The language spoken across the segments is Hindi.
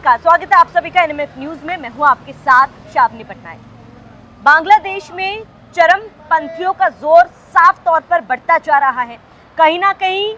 नमस्कार, स्वागत है आप सभी का एनएमएफ न्यूज में। मैं हूं आपके साथ शाबनी पटनायक। बांग्लादेश में चरमपंथियों का जोर साफ तौर पर बढ़ता जा रहा है। कहीं ना कहीं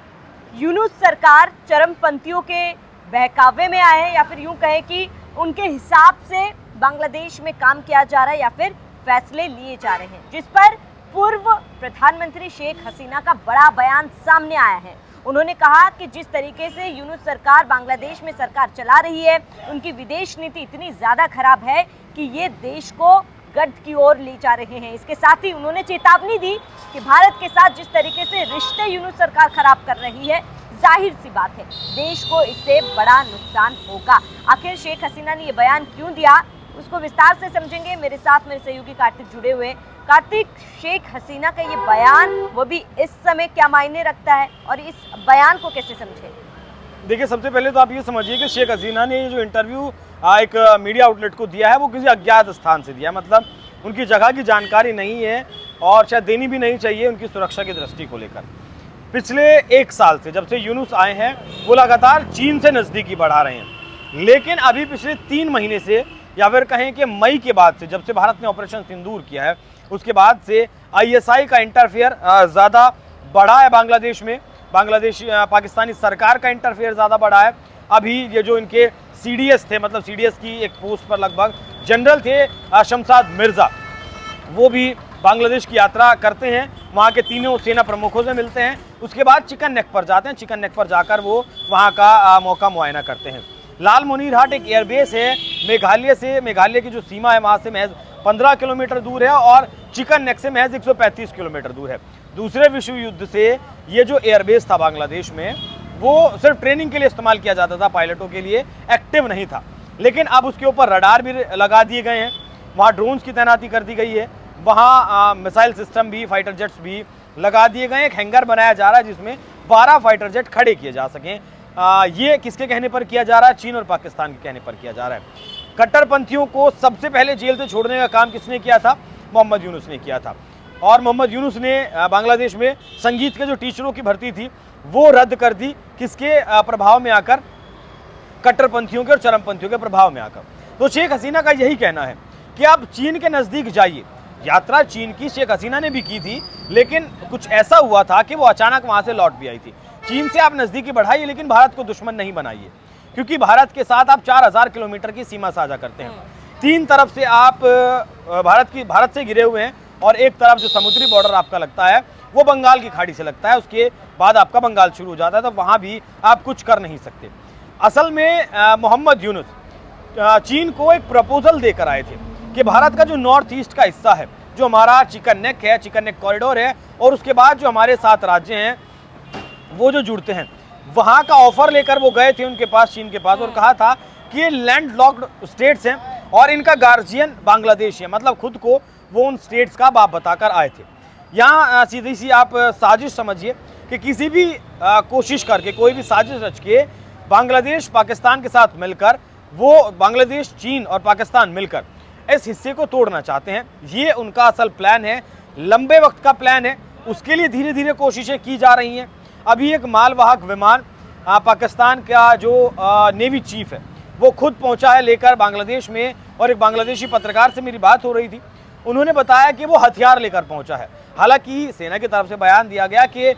यूनुस सरकार चरमपंथियों के बहकावे में आए हैं, या फिर यूं कहें कि उनके हिसाब से बांग्लादेश में काम किया जा रहा है या फिर फैसले लिए जा रहे हैं, जिस पर पूर्व प्रधानमंत्री शेख हसीना का बड़ा बयान सामने आया है। उन्होंने कहा कि जिस तरीके से यूनुस सरकार बांग्लादेश में सरकार चला रही है, उनकी विदेश नीति इतनी ज़्यादा खराब है कि ये देश को गर्द की ओर ले जा रहे हैं। इसके साथ ही उन्होंने चेतावनी दी कि भारत के साथ जिस तरीके से रिश्ते यूनुस सरकार खराब कर रही है, जाहिर सी बात है देश को इससे बड़ा नुकसान होगा। आखिर शेख हसीना ने ये बयान क्यों दिया, उसको विस्तार से समझेंगे। मेरे साथ मेरे सहयोगी कार्तिक जुड़े हुए। कार्तिक, शेख हसीना का ये बयान वो भी इस समय क्या मायने रखता है और इस बयान को कैसे समझे? देखिए, सबसे पहले तो आप ये समझिए कि शेख हसीना ने ये जो इंटरव्यू एक मीडिया आउटलेट को दिया है, वो किसी अज्ञात स्थान से दिया। मतलब उनकी जगह की जानकारी नहीं है और शायद देनी भी नहीं चाहिए उनकी सुरक्षा की दृष्टि को लेकर। पिछले 1 साल से जब से यूनुस आए हैं, वो लगातार चीन से नज़दीकी बढ़ा रहे हैं। लेकिन अभी पिछले 3 महीने से, या फिर कहें कि मई के बाद से, जब से भारत ने ऑपरेशन सिंदूर किया है, उसके बाद से आईएसआई का इंटरफेयर ज़्यादा बढ़ा है बांग्लादेश में। पाकिस्तानी सरकार का इंटरफेयर ज़्यादा बढ़ा है। अभी ये जो इनके सीडीएस थे, मतलब सीडीएस की एक पोस्ट पर लगभग जनरल थे शमशाद मिर्ज़ा, वो भी बांग्लादेश की यात्रा करते हैं, वहाँ के तीनों सेना प्रमुखों से मिलते हैं। उसके बाद चिकन नेक पर जाते हैं। चिकन नेक पर जाकर वो वहाँ का मौका मुआयना करते हैं। लालमोनीरहाट एक एयरबेस है मेघालय से। मेघालय की जो सीमा है वहाँ से महज 15 किलोमीटर दूर है और चिकन नेक से महज 135 किलोमीटर दूर है। दूसरे विश्व युद्ध से ये जो एयरबेस था बांग्लादेश में, वो सिर्फ ट्रेनिंग के लिए इस्तेमाल किया जाता था, पायलटों के लिए, एक्टिव नहीं था। लेकिन अब उसके ऊपर रडार भी लगा दिए गए हैं, वहाँ ड्रोन्स की तैनाती कर दी गई है, वहाँ मिसाइल सिस्टम भी, फाइटर जेट्स भी लगा दिए गए। एक हैंगर बनाया जा रहा है जिसमें 12 फाइटर जेट खड़े किए जा सकें। ये किसके कहने पर किया जा रहा है? चीन और पाकिस्तान के कहने पर किया जा रहा है। कट्टरपंथियों को सबसे पहले जेल से छोड़ने का काम किसने किया था? मोहम्मद यूनुस ने किया था। और मोहम्मद यूनुस ने बांग्लादेश में संगीत के जो टीचरों की भर्ती थी वो रद्द कर दी। किसके प्रभाव में आकर? कट्टरपंथियों के और चरमपंथियों के प्रभाव में आकर। तो शेख हसीना का यही कहना है कि आप चीन के नज़दीक जाइए। यात्रा चीन की शेख हसीना ने भी की थी, लेकिन कुछ ऐसा हुआ था कि वो अचानक वहाँ से लौट भी आई थी। चीन से आप नज़दीकी बढ़ाइए, लेकिन भारत को दुश्मन नहीं बनाइए, क्योंकि भारत के साथ आप 4000 किलोमीटर की सीमा साझा करते हैं। 3 तरफ से आप भारत से घिरे हुए हैं और एक तरफ जो समुद्री बॉर्डर आपका लगता है वो बंगाल की खाड़ी से लगता है। उसके बाद आपका बंगाल शुरू हो जाता है, तो वहाँ भी आप कुछ कर नहीं सकते। असल में मोहम्मद यूनुस चीन को एक प्रपोजल देकर आए थे कि भारत का जो नॉर्थ ईस्ट का हिस्सा है, जो हमारा चिकन नेक है, चिकन नेक कॉरिडोर है, और उसके बाद जो हमारे 7 राज्य हैं वो जो जुड़ते हैं, वहाँ का ऑफर लेकर वो गए थे उनके पास, चीन के पास, और कहा था कि ये लैंड लॉक्ड स्टेट्स हैं और इनका गार्जियन बांग्लादेश है। मतलब खुद को वो उन स्टेट्स का बाप बताकर आए थे। यहाँ सीधी सी आप साजिश समझिए कि किसी भी कोशिश करके, कोई भी साजिश रच के बांग्लादेश पाकिस्तान के साथ मिलकर, वो बांग्लादेश, चीन और पाकिस्तान मिलकर इस हिस्से को तोड़ना चाहते हैं। ये उनका असल प्लान है, लंबे वक्त का प्लान है। उसके लिए धीरे धीरे कोशिशें की जा रही हैं। अभी एक मालवाहक विमान पाकिस्तान का जो नेवी चीफ है वो खुद पहुंचा है लेकर बांग्लादेश में, और एक बांग्लादेशी पत्रकार से मेरी बात हो रही थी, उन्होंने बताया कि वो हथियार लेकर पहुंचा है। हालांकि सेना की तरफ से बयान दिया गया कि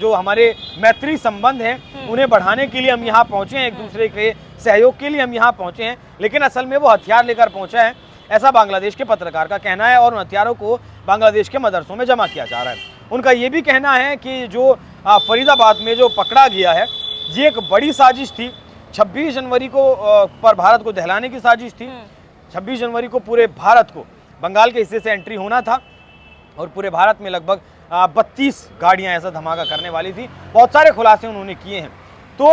जो हमारे मैत्री संबंध हैं उन्हें बढ़ाने के लिए हम यहाँ पहुँचे हैं, एक दूसरे के सहयोग के लिए हम यहाँ पहुँचे हैं, लेकिन असल में वो हथियार लेकर पहुँचा है, ऐसा बांग्लादेश के पत्रकार का कहना है। और उन हथियारों को बांग्लादेश के मदरसों में जमा किया जा रहा है। उनका ये भी कहना है कि जो फरीदाबाद में जो पकड़ा गया है, ये एक बड़ी साजिश थी। 26 जनवरी को पर भारत को दहलाने की साजिश थी। 26 जनवरी को पूरे भारत को बंगाल के हिस्से से एंट्री होना था और पूरे भारत में लगभग 32 गाड़ियां ऐसा धमाका करने वाली थी। बहुत सारे खुलासे उन्होंने किए हैं। तो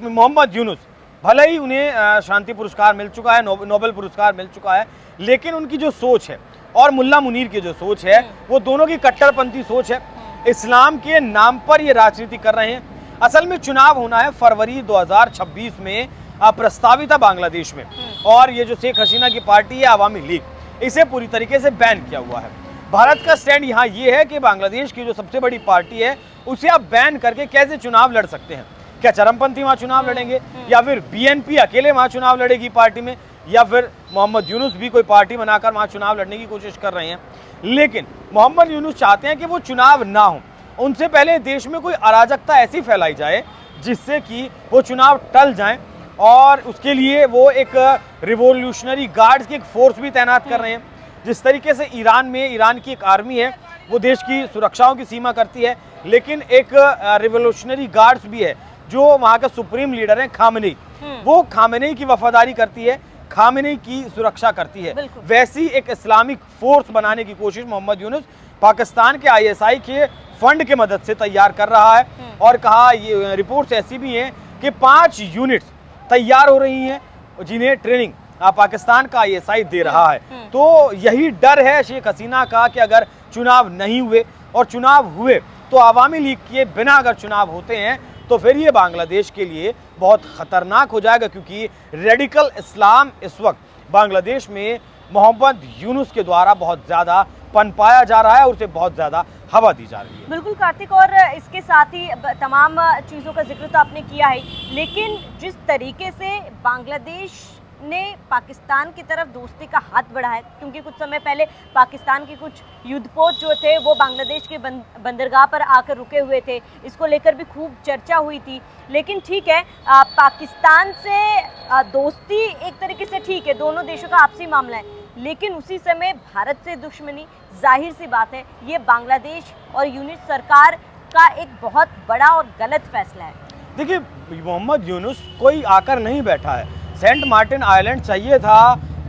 मोहम्मद यूनुस, भले ही उन्हें शांति पुरस्कार मिल चुका है, नोबेल पुरस्कार मिल चुका है, लेकिन उनकी जो सोच है और मुल्ला मुनीर की जो सोच है, वो दोनों की कट्टरपंथी सोच है। इस्लाम के नाम पर ये राजनीति कर रहे हैं। असल में चुनाव होना है फरवरी 2026 में, प्रस्तावित है बांग्लादेश में, और ये जो शेख हसीना की पार्टी है अवामी लीग, इसे पूरी तरीके से बैन किया हुआ है। भारत का स्टैंड यहाँ ये है कि बांग्लादेश की जो सबसे बड़ी पार्टी है उसे आप बैन करके कैसे चुनाव लड़ सकते हैं। क्या चरमपंथी वहां चुनाव लड़ेंगे, या फिर बीएनपी अकेले वहां चुनाव लड़ेगी पार्टी में, या फिर मोहम्मद यूनुस भी कोई पार्टी बनाकर वहां चुनाव लड़ने की कोशिश कर रहे हैं। लेकिन मोहम्मद यूनुस चाहते हैं कि वो चुनाव ना हो, उनसे पहले देश में कोई अराजकता ऐसी फैलाई जाए जिससे कि वो चुनाव टल जाएं, और उसके लिए वो एक रिवोल्यूशनरी गार्ड्स की एक फोर्स भी तैनात कर रहे हैं। जिस तरीके से ईरान की एक आर्मी है, वो देश की सुरक्षाओं की सीमा करती है, लेकिन एक रिवोल्यूशनरी गार्ड्स भी है जो वहाँ के सुप्रीम लीडर हैं खामेनी, वो खामेनी की वफादारी करती है, खामेनी की सुरक्षा करती है। वैसी एक इस्लामिक फोर्स बनाने की कोशिश मोहम्मद यूनुस पाकिस्तान के आईएसआई के फंड के मदद से तैयार कर रहा है। और कहा, ये रिपोर्ट्स ऐसी भी हैं कि 5 यूनिट्स तैयार हो रही हैं जिन्हें ट्रेनिंग पाकिस्तान का आईएसआई दे रहा है। तो यही डर है शेख हसीना का कि अगर चुनाव नहीं हुए, और चुनाव हुए तो अवामी लीग के बिना अगर चुनाव होते हैं तो फिर ये बांग्लादेश के लिए बहुत खतरनाक हो जाएगा, क्योंकि रेडिकल इस्लाम इस वक्त बांग्लादेश में मोहम्मद यूनुस के द्वारा बहुत ज़्यादा पनपाया जा रहा है और उसे बहुत ज़्यादा हवा दी जा रही है। बिल्कुल कार्तिक, और इसके साथ ही तमाम चीज़ों का जिक्र तो आपने किया है, लेकिन जिस तरीके से बांग्लादेश ने पाकिस्तान की तरफ दोस्ती का हाथ बढ़ाया, क्योंकि कुछ समय पहले पाकिस्तान के कुछ युद्धपोत जो थे वो बांग्लादेश के बंदरगाह पर आकर रुके हुए थे, इसको लेकर भी खूब चर्चा हुई थी। लेकिन ठीक है, पाकिस्तान से दोस्ती एक तरीके से ठीक है, दोनों देशों का आपसी मामला है, लेकिन उसी समय भारत से दुश्मनी, जाहिर सी बात है ये बांग्लादेश और यूनुस सरकार का एक बहुत बड़ा और गलत फैसला है। देखिए, मोहम्मद यूनुस कोई आकर नहीं बैठा है। सेंट मार्टिन आइलैंड चाहिए था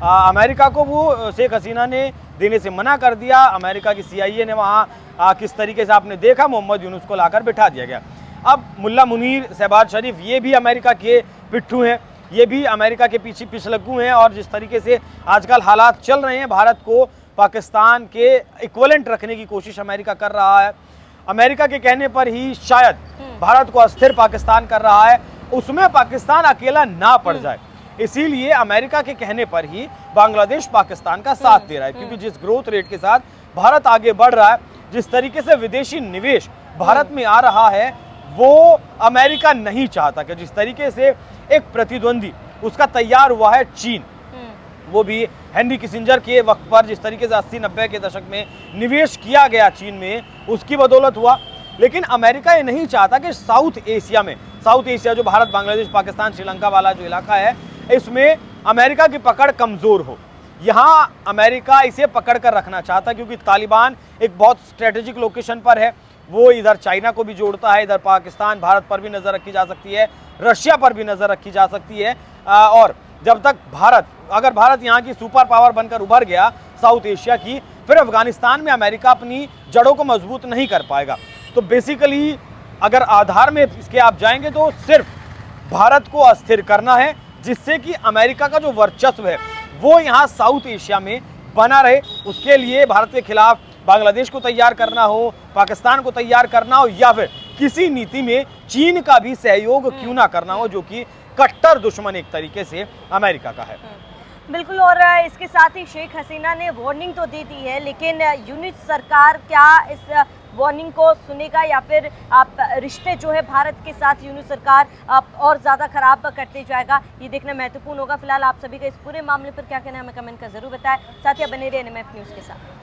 अमेरिका को, वो शेख हसीना ने देने से मना कर दिया। अमेरिका की CIA ने वहाँ किस तरीके से आपने देखा, मोहम्मद यूनुस को लाकर बिठा दिया गया। अब मुल्ला मुनीर, शहबाज शरीफ, ये भी अमेरिका के पिट्ठू हैं, ये भी अमेरिका के पीछे पिछलग्गू हैं, और जिस तरीके से आजकल हालात चल रहे हैं, भारत को पाकिस्तान के इक्वलेंट रखने की कोशिश अमेरिका कर रहा है। अमेरिका के कहने पर ही शायद भारत को अस्थिर पाकिस्तान कर रहा है, उसमें पाकिस्तान अकेला ना पड़ जाए, इसीलिए अमेरिका के कहने पर ही बांग्लादेश पाकिस्तान का साथ दे रहा है। क्योंकि जिस ग्रोथ रेट के साथ भारत आगे बढ़ रहा है, जिस तरीके से विदेशी निवेश भारत में आ रहा है, वो अमेरिका नहीं चाहता कि जिस तरीके से एक प्रतिद्वंदी उसका तैयार हुआ है चीन, वो भी हेनरी किसिंजर के वक्त पर जिस तरीके से 80-90 के दशक में निवेश किया गया चीन में, उसकी बदौलत हुआ। लेकिन अमेरिका ये नहीं चाहता कि साउथ एशिया जो भारत, बांग्लादेश, पाकिस्तान, श्रीलंका वाला जो इलाका है, इसमें अमेरिका की पकड़ कमज़ोर हो। यहाँ अमेरिका इसे पकड़ कर रखना चाहता, क्योंकि तालिबान एक बहुत स्ट्रेटेजिक लोकेशन पर है, वो इधर चाइना को भी जोड़ता है, इधर पाकिस्तान, भारत पर भी नज़र रखी जा सकती है, रशिया पर भी नज़र रखी जा सकती है। और जब तक अगर भारत यहाँ की सुपर पावर बनकर उभर गया साउथ एशिया की, फिर अफगानिस्तान में अमेरिका अपनी जड़ों को मजबूत नहीं कर पाएगा। तो बेसिकली अगर आधार में इसके आप जाएंगे तो सिर्फ भारत को अस्थिर करना है, जिससे कि अमेरिका का जो वर्चस्व है वो यहाँ साउथ एशिया में बना रहे। उसके लिए भारत के खिलाफ बांग्लादेश को तैयार करना हो, पाकिस्तान को तैयार करना हो, या फिर किसी नीति में चीन का भी सहयोग क्यों ना करना हो, जो कि कट्टर दुश्मन एक तरीके से अमेरिका का है। बिल्कुल, और इसके साथ ही शेख हसीना ने वार्निंग तो दे दी है, लेकिन यूनुस सरकार क्या इस वार्निंग को सुनेगा, या फिर आप रिश्ते जो है भारत के साथ यूनुस सरकार और ज़्यादा खराब करते जाएगा, ये देखना महत्वपूर्ण होगा। फिलहाल आप सभी का इस पूरे मामले पर क्या कहना है हमें कमेंट कर जरूर बताएं। साथ ही बने रहिए NMF न्यूज़ के साथ।